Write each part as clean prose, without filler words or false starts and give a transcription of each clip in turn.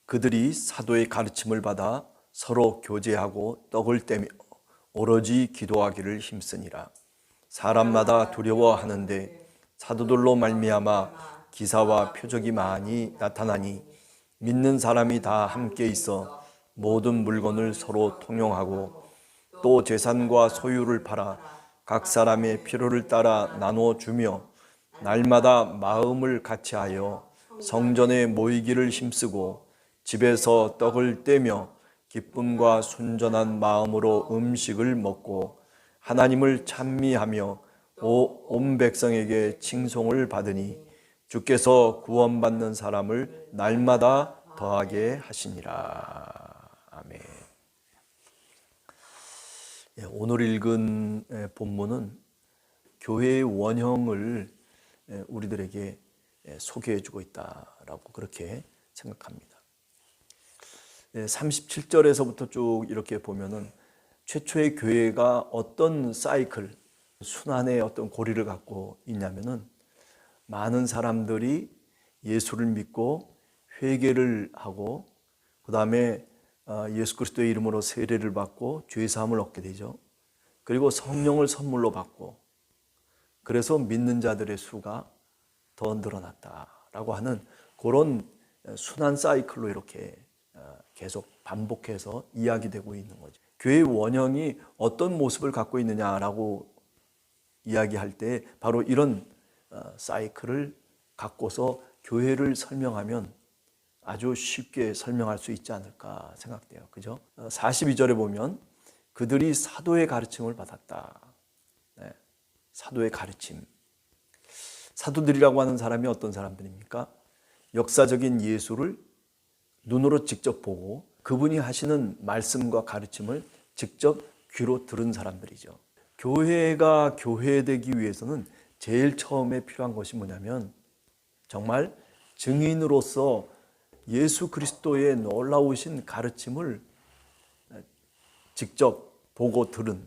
그들이 사도의 가르침을 받아 서로 교제하고 떡을 떼며 오로지 기도하기를 힘쓰니라. 사람마다 두려워하는데 사도들로 말미암아 기사와 표적이 많이 나타나니 믿는 사람이 다 함께 있어 모든 물건을 서로 통용하고 또 재산과 소유를 팔아 각 사람의 필요를 따라 나누어 주며 날마다 마음을 같이하여 성전에 모이기를 힘쓰고 집에서 떡을 떼며 기쁨과 순전한 마음으로 음식을 먹고 하나님을 찬미하며 온 백성에게 칭송을 받으니 주께서 구원받는 사람을 날마다 더하게 하시니라. 아멘. 오늘 읽은 본문은 교회의 원형을 우리들에게 소개해 주고 있다라고 그렇게 생각합니다. 37절에서부터 쭉 이렇게 보면은 최초의 교회가 어떤 사이클, 순환의 어떤 고리를 갖고 있냐면은 많은 사람들이 예수를 믿고 회개를 하고 그 다음에 예수 그리스도의 이름으로 세례를 받고 죄 사함을 얻게 되죠. 그리고 성령을 선물로 받고 그래서 믿는 자들의 수가 더 늘어났다라고 하는 그런 순환 사이클로 이렇게 계속 반복해서 이야기되고 있는 거죠. 교회의 원형이 어떤 모습을 갖고 있느냐라고 이야기할 때 바로 이런 사이클을 갖고서 교회를 설명하면 아주 쉽게 설명할 수 있지 않을까 생각돼요. 그죠? 42절에 보면 그들이 사도의 가르침을 받았다. 네, 사도의 가르침. 사도들이라고 하는 사람이 어떤 사람들입니까? 역사적인 예수를 눈으로 직접 보고 그분이 하시는 말씀과 가르침을 직접 귀로 들은 사람들이죠. 교회가 교회되기 위해서는 제일 처음에 필요한 것이 뭐냐면 정말 증인으로서 예수 그리스도의 놀라우신 가르침을 직접 보고 들은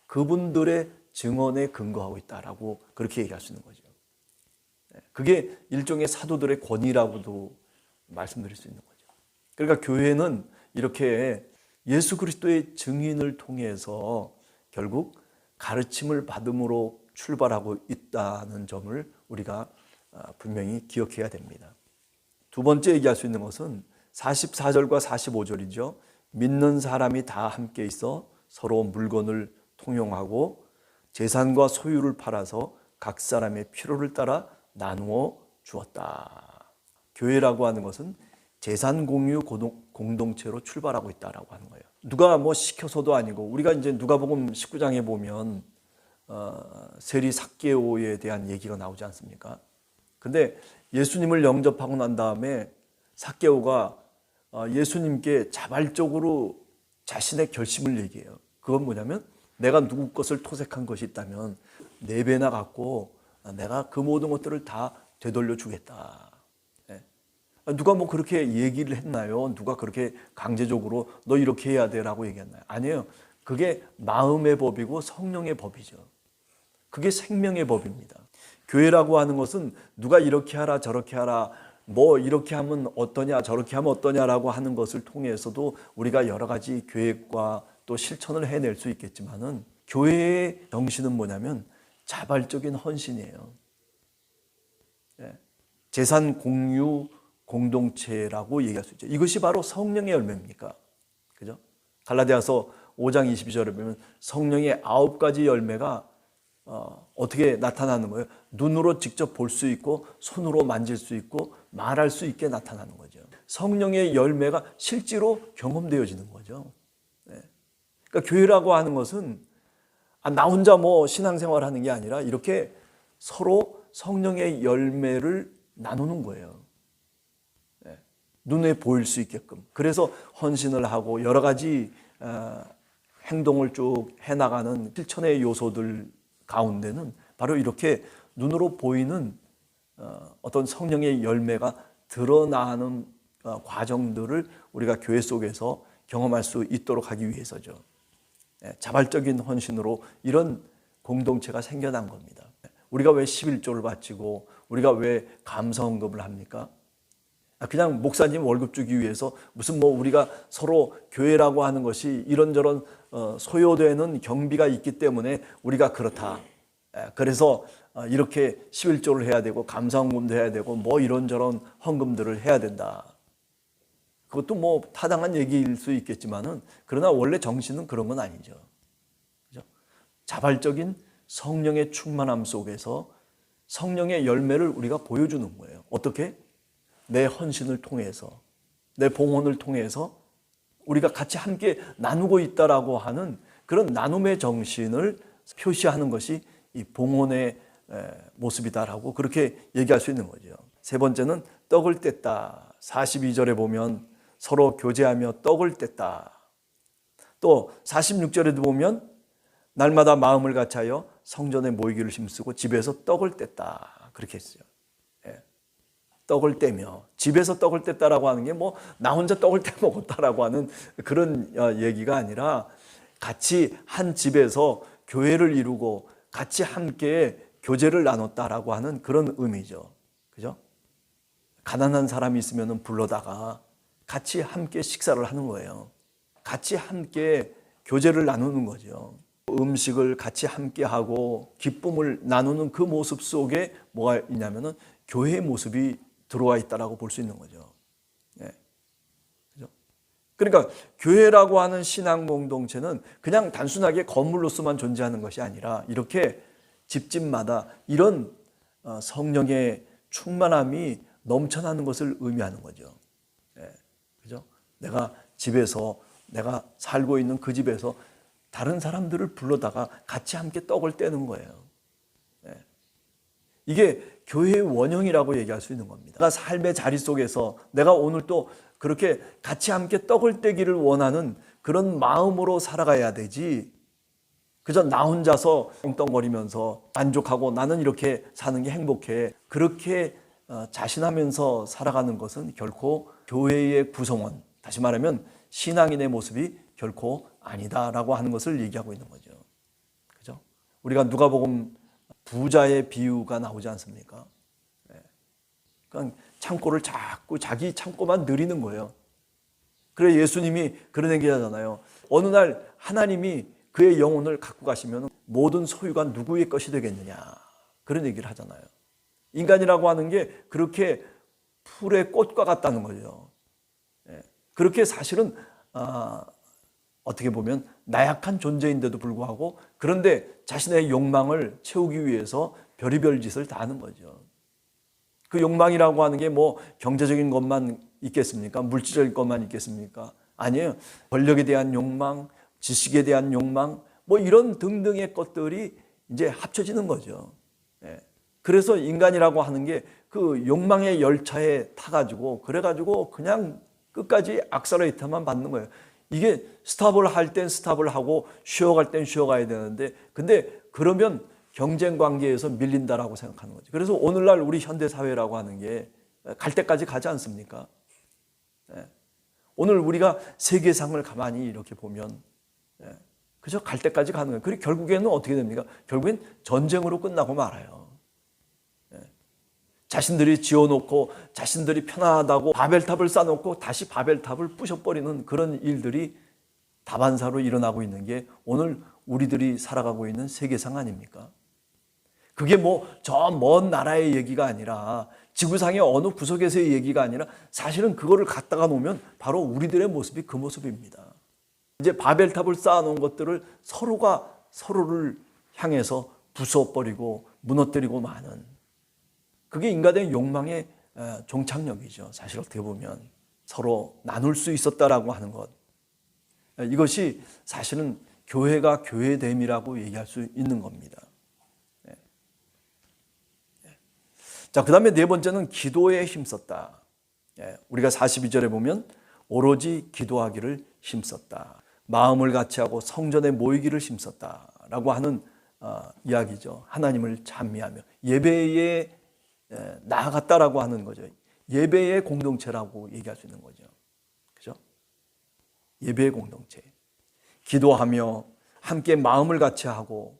그분들의 증언에 근거하고 있다라고 그렇게 얘기할 수 있는 거죠. 그게 일종의 사도들의 권위라고도 말씀드릴 수 있는 거죠. 그러니까 교회는 이렇게 예수 그리스도의 증인을 통해서 결국 가르침을 받음으로 출발하고 있다는 점을 우리가 분명히 기억해야 됩니다. 두 번째 얘기할 수 있는 것은 44절과 45절이죠. 믿는 사람이 다 함께 있어 서로 물건을 통용하고 재산과 소유를 팔아서 각 사람의 필요를 따라 나누어 주었다. 교회라고 하는 것은 재산 공유 공동체로 출발하고 있다라고 하는 거예요. 누가 뭐 시켜서도 아니고 우리가 이제 누가복음 19장에 보면 세리 삭개오에 대한 얘기가 나오지 않습니까? 근데 예수님을 영접하고 난 다음에 삭개오가 예수님께 자발적으로 자신의 결심을 얘기해요. 그건 뭐냐면 내가 누구 것을 토색한 것이 있다면 4배나 갖고 내가 그 모든 것들을 다 되돌려 주겠다. 누가 뭐 그렇게 얘기를 했나요? 누가 그렇게 강제적으로 너 이렇게 해야 돼 라고 얘기했나요? 아니에요. 그게 마음의 법이고 성령의 법이죠. 그게 생명의 법입니다. 교회라고 하는 것은 누가 이렇게 하라 저렇게 하라 뭐 이렇게 하면 어떠냐 저렇게 하면 어떠냐라고 하는 것을 통해서도 우리가 여러 가지 계획과 또 실천을 해낼 수 있겠지만은 교회의 정신은 뭐냐면 자발적인 헌신이에요. 재산 공유 공동체라고 얘기할 수 있죠. 이것이 바로 성령의 열매입니까? 그죠? 갈라디아서 5장 22절에 보면 성령의 9가지 열매가 어떻게 나타나는 거예요? 눈으로 직접 볼 수 있고 손으로 만질 수 있고 말할 수 있게 나타나는 거죠. 성령의 열매가 실제로 경험되어지는 거죠. 그러니까 교회라고 하는 것은 나 혼자 뭐 신앙생활 하는 게 아니라 이렇게 서로 성령의 열매를 나누는 거예요. 눈에 보일 수 있게끔. 그래서 헌신을 하고 여러 가지 행동을 쭉 해나가는 실천의 요소들 가운데는 바로 이렇게 눈으로 보이는 어떤 성령의 열매가 드러나는 과정들을 우리가 교회 속에서 경험할 수 있도록 하기 위해서죠. 자발적인 헌신으로 이런 공동체가 생겨난 겁니다. 우리가 왜 11조를 바치고 우리가 왜 감사헌금을 합니까? 그냥 목사님 월급 주기 위해서 무슨 뭐 우리가 서로 교회라고 하는 것이 이런저런 소요되는 경비가 있기 때문에 우리가 그렇다. 그래서 이렇게 11조를 해야 되고 감사헌금도 해야 되고 뭐 이런저런 헌금들을 해야 된다. 그것도 뭐 타당한 얘기일 수 있겠지만은 그러나 원래 정신은 그런 건 아니죠. 그죠? 자발적인 성령의 충만함 속에서 성령의 열매를 우리가 보여주는 거예요. 어떻게? 내 헌신을 통해서, 내 봉헌을 통해서 우리가 같이 함께 나누고 있다라고 하는 그런 나눔의 정신을 표시하는 것이 이 봉헌의 모습이다라고 그렇게 얘기할 수 있는 거죠. 세 번째는 떡을 뗐다. 42절에 보면 서로 교제하며 떡을 뗐다. 또 46절에도 보면 날마다 마음을 같이하여 성전에 모이기를 힘쓰고 집에서 떡을 뗐다. 그렇게 했어요. 떡을 떼며, 집에서 떡을 뗐다라고 하는 게 뭐 나 혼자 떡을 떼 먹었다라고 하는 그런 얘기가 아니라 같이 한 집에서 교회를 이루고 같이 함께 교제를 나눴다라고 하는 그런 의미죠. 그죠? 가난한 사람이 있으면 불러다가 같이 함께 식사를 하는 거예요. 같이 함께 교제를 나누는 거죠. 음식을 같이 함께 하고 기쁨을 나누는 그 모습 속에 뭐가 있냐면은 교회의 모습이 들어와 있다라고 볼 수 있는 거죠. 그죠? 그러니까 교회라고 하는 신앙 공동체는 그냥 단순하게 건물로서만 존재하는 것이 아니라 이렇게 집집마다 이런 성령의 충만함이 넘쳐나는 것을 의미하는 거죠. 그죠? 내가 집에서 내가 살고 있는 그 집에서 다른 사람들을 불러다가 같이 함께 떡을 떼는 거예요. 이게 교회의 원형이라고 얘기할 수 있는 겁니다. 내가 삶의 자리 속에서 내가 오늘 또 그렇게 같이 함께 떡을 떼기를 원하는 그런 마음으로 살아가야 되지, 그저 나 혼자서 엉뚱거리면서 만족하고 나는 이렇게 사는 게 행복해, 그렇게 자신하면서 살아가는 것은 결코 교회의 구성원, 다시 말하면 신앙인의 모습이 결코 아니다라고 하는 것을 얘기하고 있는 거죠. 그죠? 우리가 누가복음 부자의 비유가 나오지 않습니까? 그냥 창고를 자꾸 자기 창고만 늘리는 거예요. 그래 예수님이 그런 얘기 하잖아요. 어느 날 하나님이 그의 영혼을 갖고 가시면 모든 소유가 누구의 것이 되겠느냐, 그런 얘기를 하잖아요. 인간이라고 하는 게 그렇게 풀의 꽃과 같다는 거죠. 그렇게 사실은 어떻게 보면 나약한 존재인데도 불구하고 그런데 자신의 욕망을 채우기 위해서 별의별 짓을 다 하는 거죠. 그 욕망이라고 하는 게 뭐 경제적인 것만 있겠습니까? 물질적인 것만 있겠습니까? 아니에요. 권력에 대한 욕망, 지식에 대한 욕망, 뭐 이런 등등의 것들이 이제 합쳐지는 거죠. 그래서 인간이라고 하는 게 그 욕망의 열차에 타가지고 그래가지고 그냥 끝까지 악셀레이터만 받는 거예요. 이게 스탑을 할 땐 스탑을 하고 쉬어갈 땐 쉬어가야 되는데, 근데 그러면 경쟁 관계에서 밀린다라고 생각하는 거죠. 그래서 오늘날 우리 현대 사회라고 하는 게 갈 때까지 가지 않습니까? 오늘 우리가 세계상을 가만히 이렇게 보면 그저 갈 때까지 가는 거예요. 그리고 결국에는 어떻게 됩니까? 결국엔 전쟁으로 끝나고 말아요. 자신들이 지어놓고 자신들이 편안하다고 바벨탑을 쌓아놓고 다시 바벨탑을 부셔버리는 그런 일들이 다반사로 일어나고 있는 게 오늘 우리들이 살아가고 있는 세계상 아닙니까? 그게 뭐 저 먼 나라의 얘기가 아니라 지구상의 어느 구석에서의 얘기가 아니라 사실은 그거를 갖다가 놓으면 바로 우리들의 모습이 그 모습입니다. 이제 바벨탑을 쌓아놓은 것들을 서로가 서로를 향해서 부숴버리고 무너뜨리고 마는, 그게 인간의 욕망의 종착역이죠. 사실 어떻게 보면 서로 나눌 수 있었다라고 하는 것, 이것이 사실은 교회가 교회됨이라고 얘기할 수 있는 겁니다. 자, 그 다음에 네 번째는 기도에 힘썼다. 우리가 42절에 보면 오로지 기도하기를 힘썼다. 마음을 같이하고 성전에 모이기를 힘썼다라고 하는 이야기죠. 하나님을 찬미하며 예배에 나아갔다라고 하는 거죠. 예배의 공동체라고 얘기할 수 있는 거죠. 그죠? 예배의 공동체. 기도하며 함께 마음을 같이하고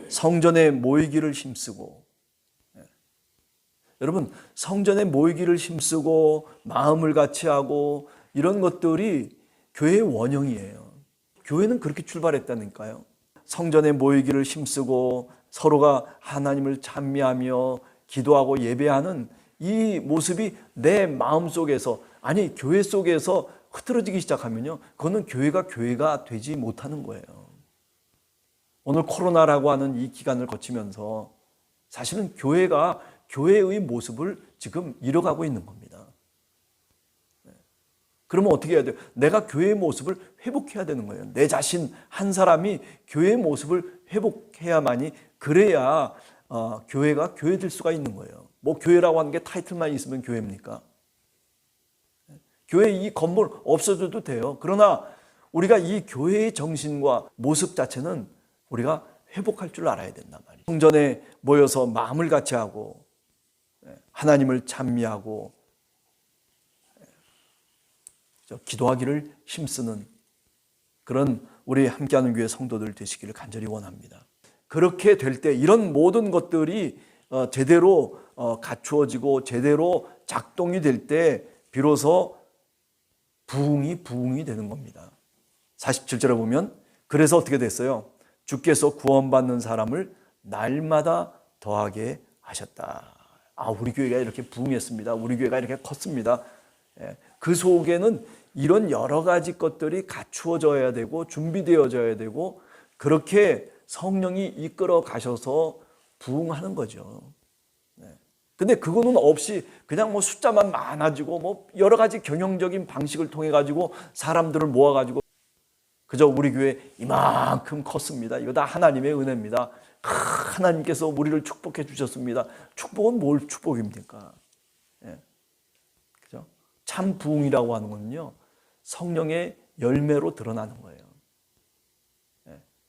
성전에 모이기를 힘쓰고, 여러분, 성전에 모이기를 힘쓰고 마음을 같이 하고 이런 것들이 교회의 원형이에요. 교회는 그렇게 출발했다니까요. 성전에 모이기를 힘쓰고 서로가 하나님을 찬미하며 기도하고 예배하는 이 모습이 내 마음속에서, 아니 교회 속에서 흐트러지기 시작하면요, 그거는 교회가 되지 못하는 거예요. 오늘 코로나라고 하는 이 기간을 거치면서 사실은 교회가 교회의 모습을 지금 잃어가고 있는 겁니다. 그러면 어떻게 해야 돼요? 내가 교회의 모습을 회복해야 되는 거예요. 내 자신 한 사람이 교회의 모습을 회복해야만이, 그래야 교회가 교회될 수가 있는 거예요. 뭐 교회라고 하는 게 타이틀만 있으면 교회입니까? 교회 이 건물 없어져도 돼요. 그러나 우리가 이 교회의 정신과 모습 자체는 우리가 회복할 줄 알아야 된단 말이에요. 성전에 모여서 마음을 같이 하고 하나님을 찬미하고 기도하기를 힘쓰는 그런 우리 함께하는 교회 성도들 되시기를 간절히 원합니다. 그렇게 될 때 이런 모든 것들이 제대로 갖추어지고 제대로 작동이 될 때 비로소 부흥이 되는 겁니다. 47절에 보면, 그래서 어떻게 됐어요? 주께서 구원받는 사람을 날마다 더하게 하셨다. 우리 교회가 이렇게 부흥했습니다. 우리 교회가 이렇게 컸습니다. 그 속에는 이런 여러 가지 것들이 갖추어져야 되고 준비되어져야 되고, 그렇게 성령이 이끌어 가셔서 부흥하는 거죠. 근데 그거는 없이 그냥 뭐 숫자만 많아지고 뭐 여러 가지 경영적인 방식을 통해 가지고 사람들을 모아 가지고 그저 우리 교회 이만큼 컸습니다. 이거 다 하나님의 은혜입니다. 하나님께서 우리를 축복해 주셨습니다. 축복은 뭘 축복입니까? 그죠? 참 부흥이라고 하는 건요, 성령의 열매로 드러나는 거예요.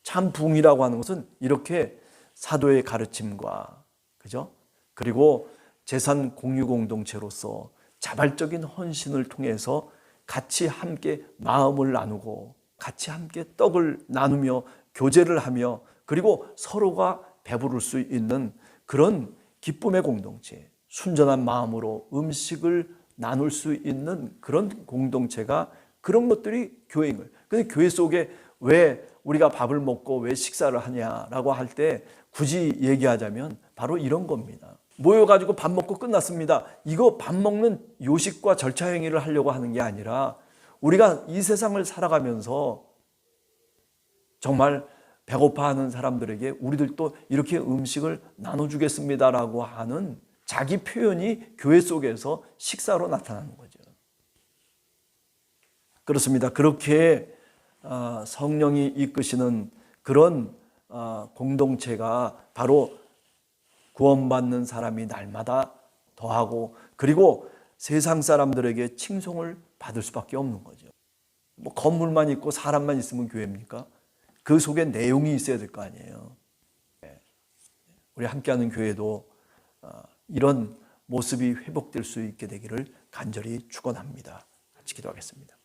참 부흥이라고 하는 것은 이렇게 사도의 가르침과, 그죠? 그리고 재산 공유 공동체로서 자발적인 헌신을 통해서 같이 함께 마음을 나누고 같이 함께 떡을 나누며 교제를 하며 그리고 서로가 배부를 수 있는 그런 기쁨의 공동체, 순전한 마음으로 음식을 나눌 수 있는 그런 공동체가, 그런 것들이 교회인 거예요. 근데 교회 속에 왜 우리가 밥을 먹고 왜 식사를 하냐라고 할 때 굳이 얘기하자면 바로 이런 겁니다. 모여가지고 밥 먹고 끝났습니다. 이거 밥 먹는 요식과 절차 행위를 하려고 하는 게 아니라, 우리가 이 세상을 살아가면서 정말 배고파하는 사람들에게 우리들도 이렇게 음식을 나눠주겠습니다라고 하는 자기 표현이 교회 속에서 식사로 나타나는 거죠. 그렇습니다. 그렇게 성령이 이끄시는 그런 공동체가 바로 구원받는 사람이 날마다 더하고, 그리고 세상 사람들에게 칭송을 받을 수밖에 없는 거죠. 뭐 건물만 있고 사람만 있으면 교회입니까? 그 속에 내용이 있어야 될 거 아니에요. 우리 함께하는 교회도 이런 모습이 회복될 수 있게 되기를 간절히 축원합니다. 같이 기도하겠습니다.